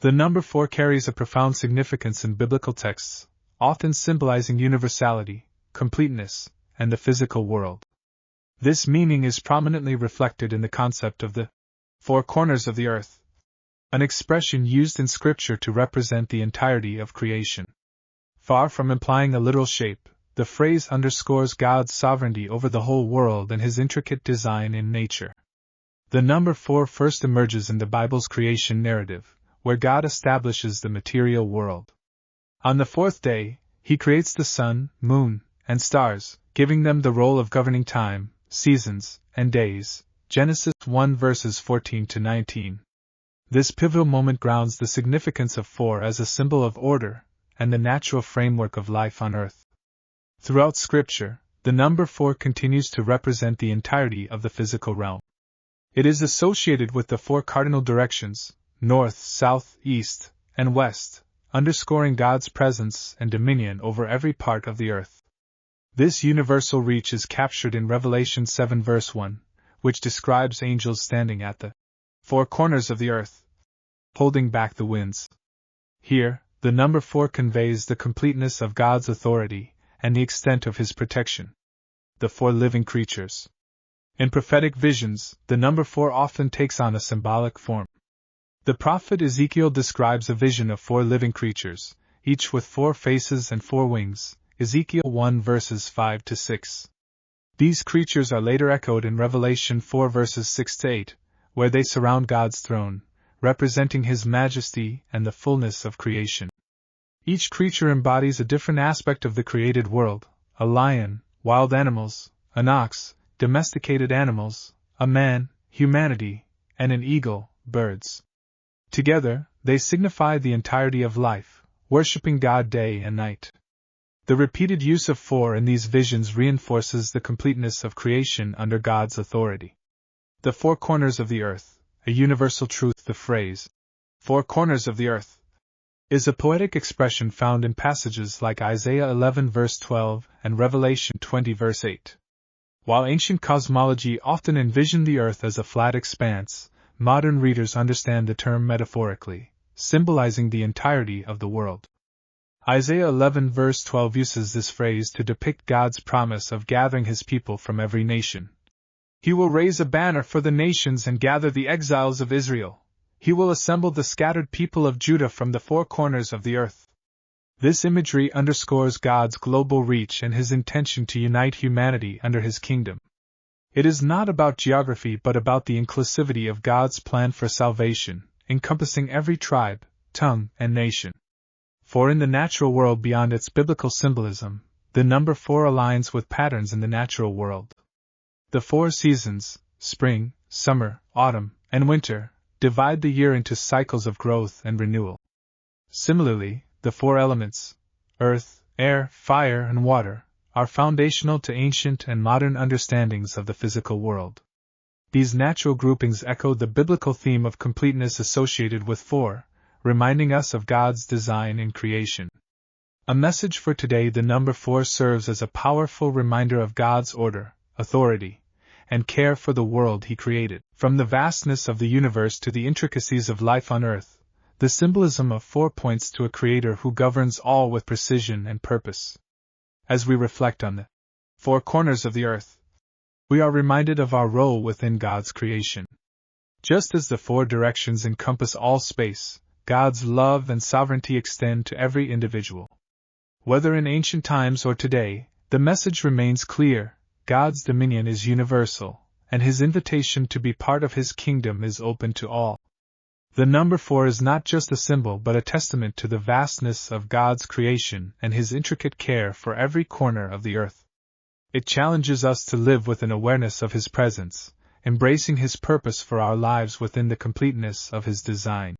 The number 4 carries a profound significance in biblical texts, often symbolizing universality, completeness, and the physical world. This meaning is prominently reflected in the concept of the 4 corners of the earth, an expression used in Scripture to represent the entirety of creation. Far from implying a literal shape, the phrase underscores God's sovereignty over the whole world and His intricate design in nature. The number 4 first emerges in the Bible's creation narrative, where God establishes the material world. On the 4th day, He creates the sun, moon, and stars, giving them the role of governing time, seasons, and days. Genesis 1 verses 14 to 19. This pivotal moment grounds the significance of 4 as a symbol of order and the natural framework of life on earth. Throughout Scripture, the number 4 continues to represent the entirety of the physical realm. It is associated with the 4 cardinal directions, north, south, east, and west, underscoring God's presence and dominion over every part of the earth. This universal reach is captured in Revelation 7 verse 1, which describes angels standing at the 4 corners of the earth, holding back the winds. Here, the number 4 conveys the completeness of God's authority and the extent of His protection. The 4 living creatures. In prophetic visions, the number 4 often takes on a symbolic form. The prophet Ezekiel describes a vision of 4 living creatures, each with 4 faces and 4 wings, Ezekiel 1 verses 5 to 6. These creatures are later echoed in Revelation 4 verses 6 to 8, where they surround God's throne, representing His majesty and the fullness of creation. Each creature embodies a different aspect of the created world: a lion, wild animals; an ox, domesticated animals; a man, humanity; and an eagle, birds. Together, they signify the entirety of life, worshipping God day and night. The repeated use of 4 in these visions reinforces the completeness of creation under God's authority. The 4 corners of the earth, a universal truth. The phrase, 4 corners of the earth, is a poetic expression found in passages like Isaiah 11 verse 12 and Revelation 20 verse 8. While ancient cosmology often envisioned the earth as a flat expanse, modern readers understand the term metaphorically, symbolizing the entirety of the world. Isaiah 11 verse 12 uses this phrase to depict God's promise of gathering His people from every nation. He will raise a banner for the nations and gather the exiles of Israel. He will assemble the scattered people of Judah from the 4 corners of the earth. This imagery underscores God's global reach and His intention to unite humanity under His kingdom. It is not about geography but about the inclusivity of God's plan for salvation, encompassing every tribe, tongue, and nation. For in the natural world beyond its biblical symbolism, the number 4 aligns with patterns in the natural world. The 4 seasons, spring, summer, autumn, and winter, divide the year into cycles of growth and renewal. Similarly, the 4 elements, earth, air, fire, and water, are foundational to ancient and modern understandings of the physical world. These natural groupings echo the biblical theme of completeness associated with 4, reminding us of God's design in creation. A message for today: the number 4 serves as a powerful reminder of God's order, authority, and care for the world He created. From the vastness of the universe to the intricacies of life on earth, the symbolism of 4 points to a Creator who governs all with precision and purpose. As we reflect on the 4 corners of the earth, we are reminded of our role within God's creation. Just as the 4 directions encompass all space, God's love and sovereignty extend to every individual. Whether in ancient times or today, the message remains clear: God's dominion is universal, and His invitation to be part of His kingdom is open to all. The number 4 is not just a symbol but a testament to the vastness of God's creation and His intricate care for every corner of the earth. It challenges us to live with an awareness of His presence, embracing His purpose for our lives within the completeness of His design.